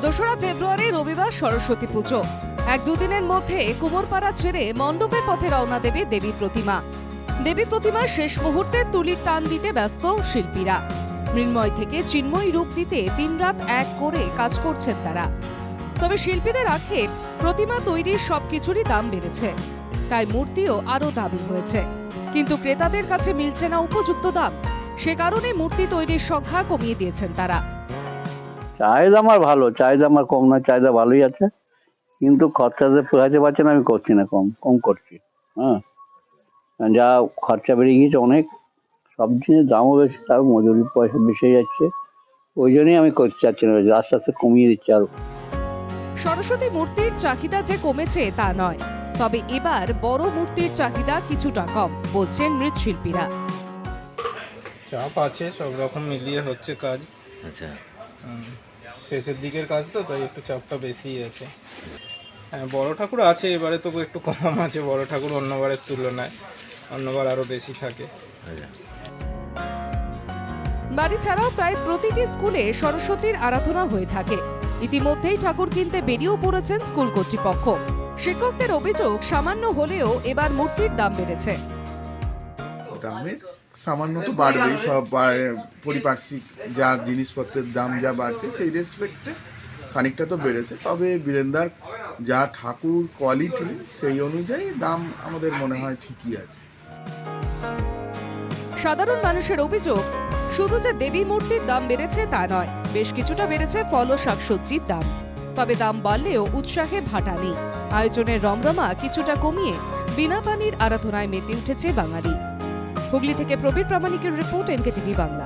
2রা ফেব্রুয়ারি রবিবার সরস্বতী পুজো। এক দুদিনের মধ্যে কুমোরপাড়া ছেড়ে মণ্ডপের পথে রওনা দেবে দেবী প্রতিমা। দেবী প্রতিমার শেষ মুহূর্তে তুলির টান দিতে ব্যস্ত শিল্পীরা। মৃন্ময় থেকে চিন্ময় রূপ দিতে দিন রাত এক করে কাজ করছেন তারা। তবে শিল্পীদের আক্ষেপ, প্রতিমা তৈরির সবকিছুরই দাম বেড়েছে, তাই মূর্তিও আরো দামি হয়েছে। কিন্তু ক্রেতাদের কাছে মিলছে না উপযুক্ত দাম, সে কারণে মূর্তি তৈরির সংখ্যা কমিয়ে দিয়েছেন তারা। চাহিদা আমার ভালো, চাহিদা আমার কম নয়, চাহিদা ভালোই আছে, কিন্তু খরচাতে পোহাতে পারছে না। আমি করছি না, কম করছি। হ্যাঁ, যা খরচা বেড়ে গিয়েছে অনেক, সব জিনিসের দামও বেশি, তার মজুরির পয়সা বেশি যাচ্ছে, ওই জন্যই আমি করতে চাচ্ছি না, আস্তে আস্তে কমিয়ে দিচ্ছি আরো। সরস্বতী মূর্তির চাহিদা যে কমেছে তা নয়, তবে এবার বড় মূর্তির চাহিদা কিছুটা কম বলছেন মৃৎশিল্পীরা। চাপ আছে, সব রকম মিলিয়ে হচ্ছে কাজ। আচ্ছা, শেষের দিকের কাজ তো, তাই একটু চাপটা বেশিই আছে। হ্যাঁ, বড় ঠাকুর আছে, এবারে তো একটু কম আছে বড় ঠাকুর অন্যবারের তুলনায়, অন্যবার আরো বেশি থাকে। আচ্ছা। বাড়ি ছাড়াও প্রায় প্রতিটি স্কুলে সরস্বতীর আরাধনা হয়ে থাকে। ইতিমধ্যেই ঠাকুর কিনতে বেরিয়েও পড়েছেন স্কুল কর্তৃপক্ষ। শিক্ষকদের অভিযোগ, সামান্য হলেও এবার মূর্তির দাম বেড়েছে। দামের সামান্য তো বাড়বেই, সব পরিপার্শ্বিক যা জিনিসপত্রের দাম যা বাড়ছে সেই রেসপেক্টে খানিকটা তো বেড়েছে। তবে বীরেন্দার যা ঠাকুর কোয়ালিটি, সেই অনুযায়ী দাম আমাদের মনে হয় ঠিকই আছে। সাধারণ মানুষের অভিযোগ, শুধু যে দেবী মূর্তির দাম বেড়েছে তা নয়, বেশ কিছুটা বেড়েছে ফল ও শাকসবজির দাম। তবে দাম বাড়লেও উৎসাহে ভাটা নেই। আয়োজনের রমরমা কিছুটা কমিয়ে বিনা পানির আরাধনায় মেতে উঠেছে বাঙালি। হুগলি থেকে প্রবীর প্রামাণিকের রিপোর্ট, এনকেটিভি বাংলা।